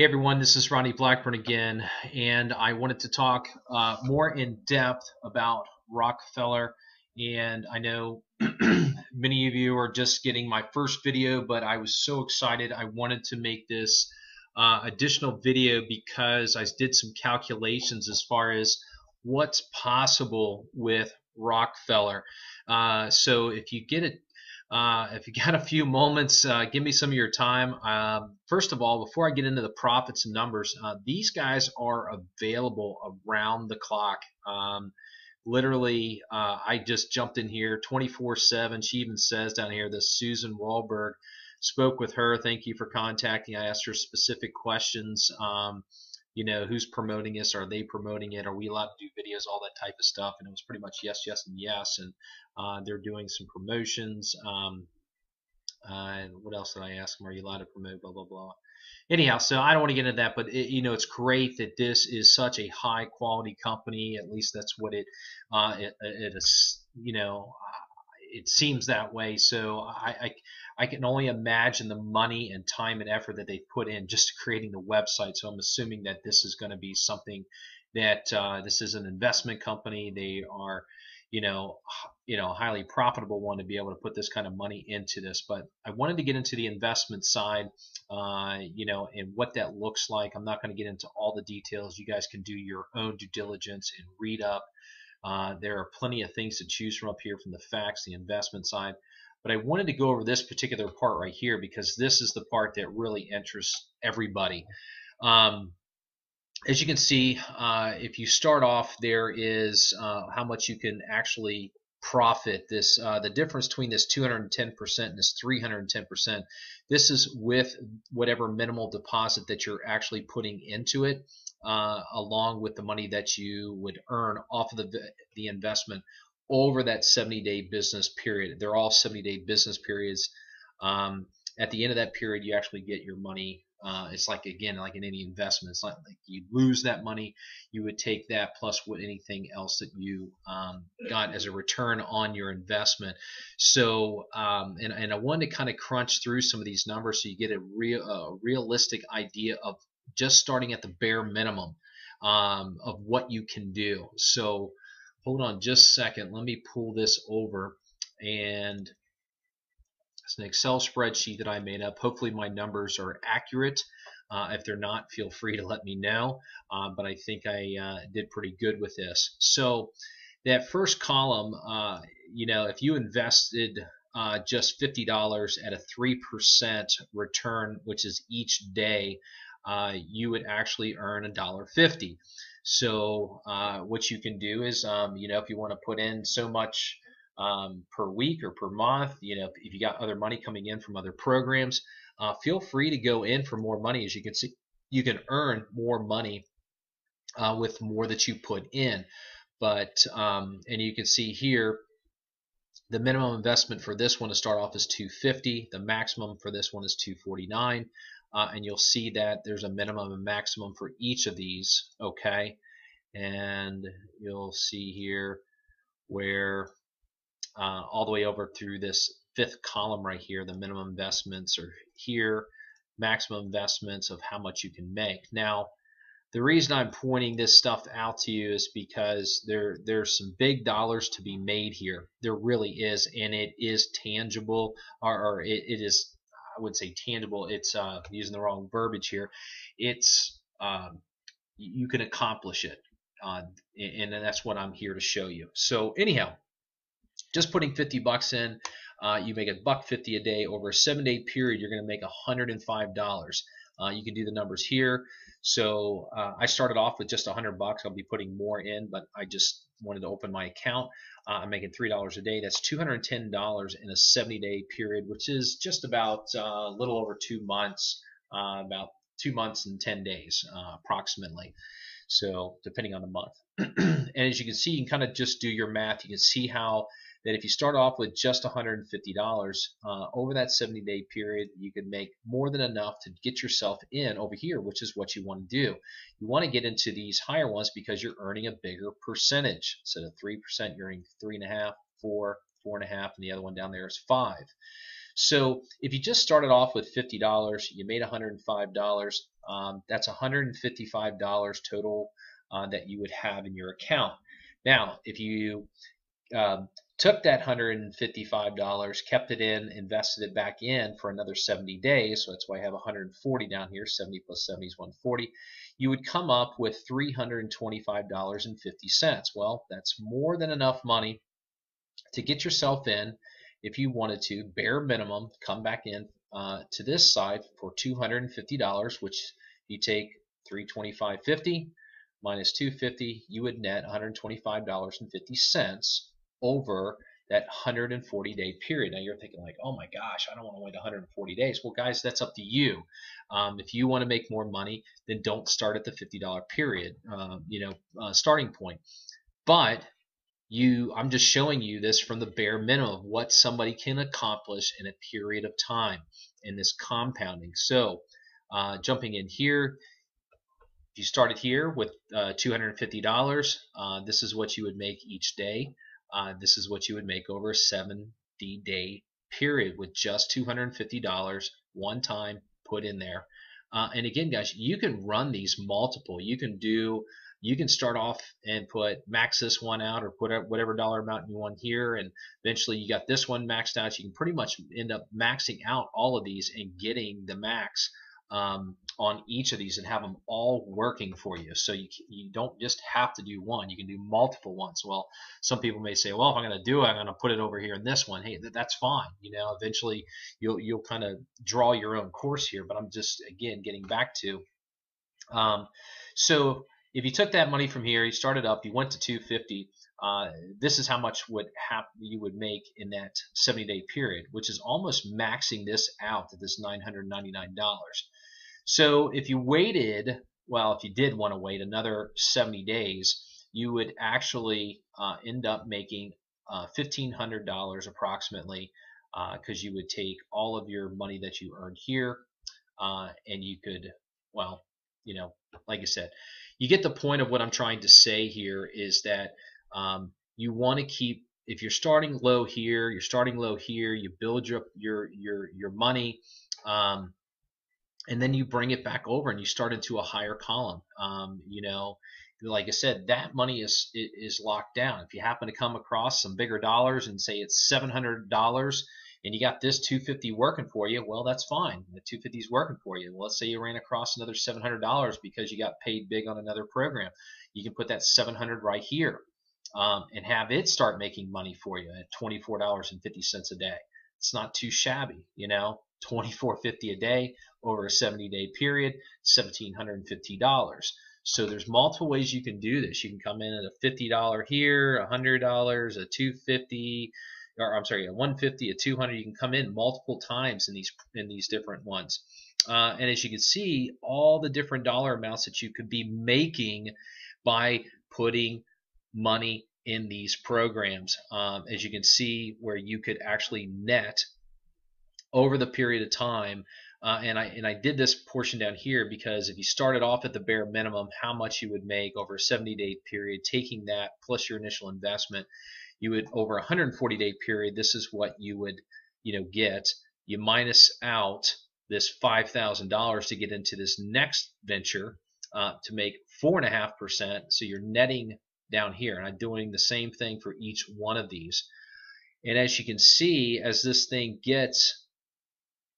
Hey everyone, this is Ronnie Blackburn again, and I wanted to talk more in depth about Rockfeller. And I know many of you are just getting my first video, but I was so excited. I wanted to make this additional video because I did some calculations as far as what's possible with Rockfeller. So if you got a few moments, give me some of your time. First of all, before I get into the profits and numbers, these guys are available around the clock. Literally, I just jumped in here 24/7. She even says down here, this Susan Wahlberg, spoke with her. Thank you for contacting. I asked her specific questions. Who's promoting this? Are they promoting it? Are we allowed to do videos? All that type of stuff. And it was pretty much yes, yes, and yes. And they're doing some promotions. And what else did I ask them? Are you allowed to promote? Blah blah blah. Anyhow, so I don't want to get into that, but it's great that this is such a high quality company. At least that's what it is. It seems that way. So I can only imagine the money and time and effort that they put in just creating the website. So I'm assuming that this is going to be something that this is an investment company. They are, a highly profitable one to be able to put this kind of money into this. But I wanted to get into the investment side, and what that looks like. I'm not going to get into all the details. You guys can do your own due diligence and read up. There are plenty of things to choose from up here, from the facts, the investment side. But I wanted to go over this particular part right here because this is the part that really interests everybody. As you can see, if you start off, there is how much you can actually profit. The difference between this 210% and this 310%. This is with whatever minimal deposit that you're actually putting into it, along with the money that you would earn off of the investment over that 70-day business period. They're all 70-day business periods. At the end of that period, you actually get your money. It's like, again, like in any investment, it's not like you lose that money. You would take that plus anything else that you got as a return on your investment. So, and I wanted to kind of crunch through some of these numbers so you get a realistic idea of just starting at the bare minimum of what you can do. So, hold on just a second. Let me pull this over, and it's an Excel spreadsheet that I made up. Hopefully my numbers are accurate. If they're not, feel free to let me know. But I think I did pretty good with this. So that first column, if you invested just $50 at a 3% return, which is each day, you would actually earn $1.50. So what you can do is, if you want to put in so much per week or per month, if you got other money coming in from other programs, feel free to go in for more money. As you can see, you can earn more money with more that you put in. But and you can see here, the minimum investment for this one to start off is $250. The maximum for this one is $249. And you'll see that there's a minimum and maximum for each of these. Okay, and you'll see here where all the way over through this fifth column right here, the minimum investments are here, maximum investments of how much you can make. Now, the reason I'm pointing this stuff out to you is because there's some big dollars to be made here. There really is, and it is tangible, or it is, I would say tangible. It's using the wrong verbiage here. It's you can accomplish it, and that's what I'm here to show you. So anyhow, just putting 50 bucks in, you make $1.50 a day. Over a 7-day period, you're going to make $105. You can do the numbers here. So I started off with just 100 bucks. I'll be putting more in, but I just wanted to open my account. I'm making $3 a day. That's $210 in a 70-day period, which is just about a little over 2 months, about 2 months and 10 days approximately. So depending on the month. And as you can see, you can kind of just do your math. You can see how that if you start off with just $150 over that 70-day period, you can make more than enough to get yourself in over here, which is what you want to do. You want to get into these higher ones because you're earning a bigger percentage. Instead of 3%, you're earning 3.5, 4, 4.5, and the other one down there is 5. So if you just started off with $50, you made $105. That's $155 total that you would have in your account. Now, if you took that $155, kept it in, invested it back in for another 70 days, so that's why I have 140 down here, 70 plus 70 is 140, you would come up with $325.50. Well, that's more than enough money to get yourself in if you wanted to, bare minimum, come back in to this side for $250, which you take 325.50 minus 250, you would net $125.50 over that 140-day period. Now you're thinking like, oh my gosh, I don't want to wait 140 days. Well, guys, that's up to you. If you want to make more money, then don't start at the $50 period, starting point. But I'm just showing you this from the bare minimum of what somebody can accomplish in a period of time in this compounding. So jumping in here, if you started here with $250, this is what you would make each day. This is what you would make over a 70-day period with just $250 one time put in there. And again, guys, you can run these multiple. You can start off and max this one out, or put whatever dollar amount you want here, and eventually you got this one maxed out. You can pretty much end up maxing out all of these and getting the max on each of these and have them all working for you. So you don't just have to do one. You can do multiple ones. Well, some people may say, well, if I'm going to do it, I'm going to put it over here in this one. Hey, that's fine. Eventually you'll kind of draw your own course here. But I'm just, again, getting back to so if you took that money from here, you started up, you went to 250. This is how much you would make in that 70-day period, which is almost maxing this out at this $999. So if you waited, well, if you did want to wait another 70 days, you would actually end up making $1,500 approximately, because you would take all of your money that you earned here, and you could, well, like I said, you get the point of what I'm trying to say here is that you want to keep, if you're starting low here, you build your money, and then you bring it back over and you start into a higher column. Like I said, that money is locked down. If you happen to come across some bigger dollars and say it's $700 and you got this 250 working for you, well, that's fine. The 250 is working for you. Well, let's say you ran across another $700 because you got paid big on another program. You can put that $700 right here and have it start making money for you at $24.50 a day. It's not too shabby, $24.50 a day over a 70-day period, $1,750. So there's multiple ways you can do this. You can come in at a $50 here, $100, a $250, or I'm sorry, a $150, a $200. You can come in multiple times in these different ones. And as you can see, all the different dollar amounts that you could be making by putting money in these programs. As you can see, where you could actually net over the period of time. And I did this portion down here because if you started off at the bare minimum, how much you would make over a 70-day period, taking that plus your initial investment, you would, over a 140-day period, this is what you would get. You minus out this $5,000 to get into this next venture to make 4.5%. So you're netting down here, and I'm doing the same thing for each one of these. And as you can see, as this thing gets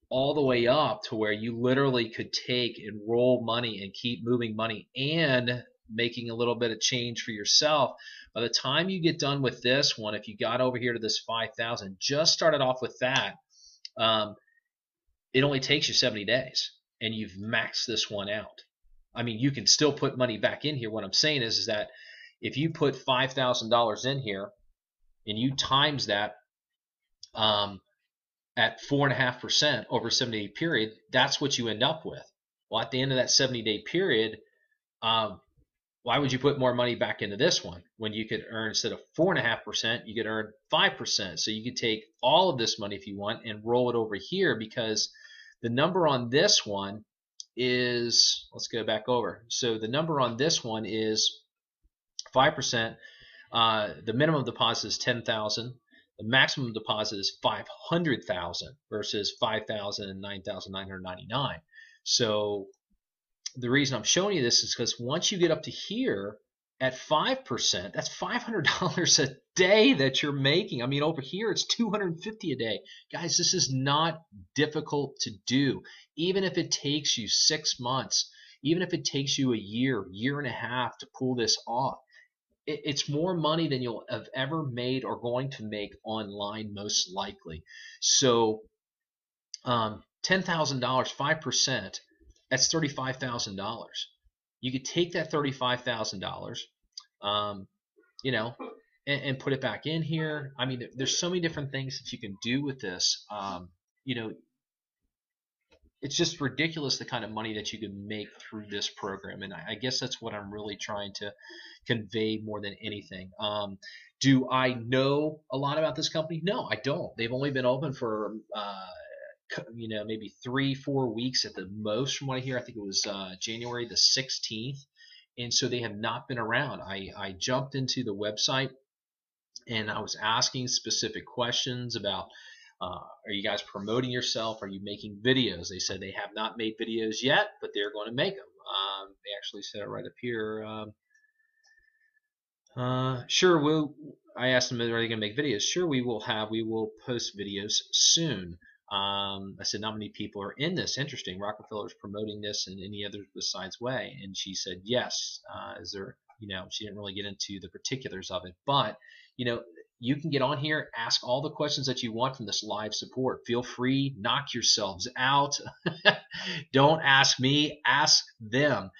all the way up to where you literally could take and roll money and keep moving money and making a little bit of change for yourself, by the time you get done with this one, if you got over here to this 5,000, just started off with that, it only takes you 70 days and you've maxed this one out. I mean, you can still put money back in here. What I'm saying is that if you put $5,000 in here and you times that at 4.5% over a 70-day period, that's what you end up with. Well, at the end of that 70-day period, why would you put more money back into this one when you could earn, instead of 4.5%, you could earn 5%? So you could take all of this money if you want and roll it over here, because the number on this one is, let's go back over. So the number on this one is 5%. The minimum deposit is $10,000. The The maximum deposit is 500,000 versus 5,000 and 9,999. So the reason I'm showing you this is because once you get up to here at 5%, that's $500 a day that you're making. I mean, over here it's $250 a day. Guys, this is not difficult to do. Even if it takes you 6 months, even if it takes you a year, year and a half to pull this off, it's more money than you'll have ever made or going to make online, most likely. So $10,000, 5%, that's $35,000. You could take that $35,000, you know, and put it back in here. I mean, there's so many different things that you can do with this. You know, it's just ridiculous the kind of money that you can make through this program, and I guess that's what I'm really trying to convey more than anything. Do I know a lot about this company? No, I don't. They've only been open for maybe 3-4 weeks at the most from what I hear. I think it was January the 16th, and so they have not been around. I jumped into the website and I was asking specific questions about are you guys promoting yourself? Are you making videos? They said they have not made videos yet, but they're going to make them. They actually said it right up here. Sure, I asked them, are they going to make videos? Sure, we will post videos soon. I said, not many people are in this. Interesting. Rockfeller is promoting this and any others besides Way. And she said, yes. Is there, she didn't really get into the particulars of it, but, you can get on here, ask all the questions that you want from this live support. Feel free, knock yourselves out. Don't ask me, ask them.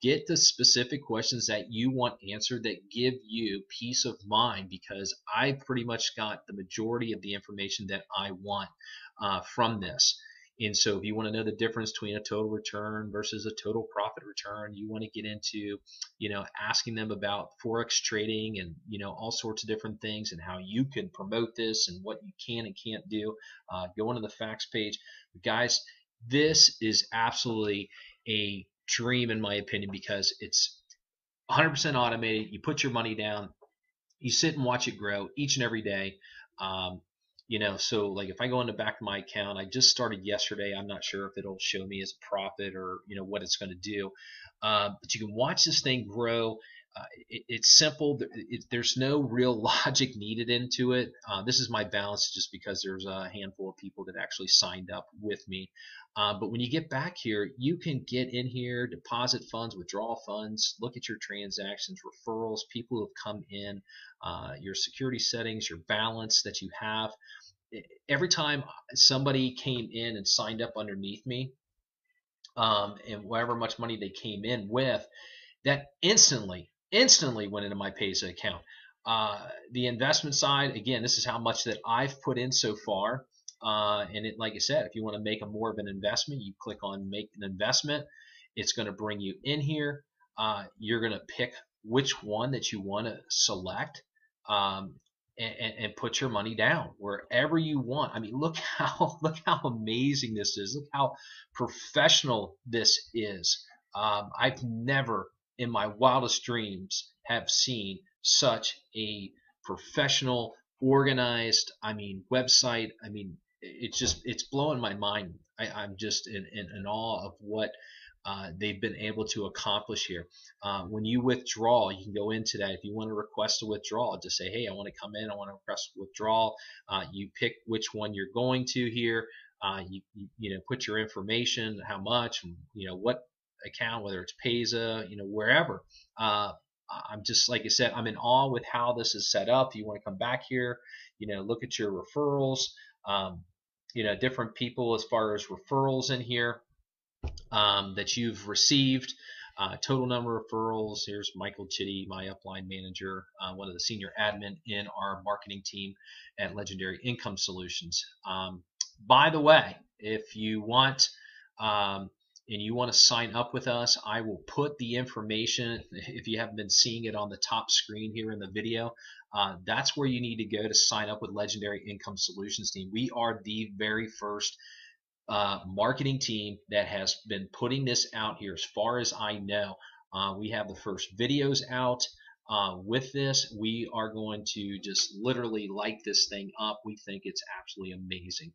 Get the specific questions that you want answered that give you peace of mind, because I pretty much got the majority of the information that I want from this. And so if you want to know the difference between a total return versus a total profit return, you want to get into, asking them about Forex trading and, all sorts of different things and how you can promote this and what you can and can't do, go into the facts page. But guys, this is absolutely a dream in my opinion, because it's 100% automated. You put your money down, you sit and watch it grow each and every day. So like if I go in the back of my account, I just started yesterday. I'm not sure if it'll show me as a profit or what it's going to do, but you can watch this thing grow. It's simple. There's no real logic needed into it. This is my balance just because there's a handful of people that actually signed up with me. But when you get back here, you can get in here, deposit funds, withdraw funds, look at your transactions, referrals, people who have come in, your security settings, your balance that you have. Every time somebody came in and signed up underneath me, and however much money they came in with, that instantly went into my Payza account. The investment side, again, this is how much that I've put in so far. And like I said, if you want to make more of an investment, you click on make an investment. It's going to bring you in here. You're going to pick which one that you want to select, and put your money down wherever you want. I mean, look how amazing this is. Look how professional this is. I've never in my wildest dreams have seen such a professional, organized, website. It's blowing my mind. I'm just in awe of what they've been able to accomplish here. When you withdraw, you can go into that. If you want to request a withdrawal, just say, hey, I want to come in, I want to request a withdrawal. You pick which one you're going to here. You put your information, how much, what account, whether it's Payza, wherever. I'm just, like I said, I'm in awe with how this is set up. You want to come back here, look at your referrals, different people as far as referrals in here that you've received, total number of referrals. Here's Michael Chitty, my upline manager, one of the senior admin in our marketing team at Legendary Income Solutions. By the way, if you want and you want to sign up with us, I will put the information, if you haven't been seeing it on the top screen here in the video, that's where you need to go to sign up with Legendary Income Solutions team. We are the very first marketing team that has been putting this out here as far as I know. We have the first videos out. with this. We are going to just literally light this thing up. We think it's absolutely amazing.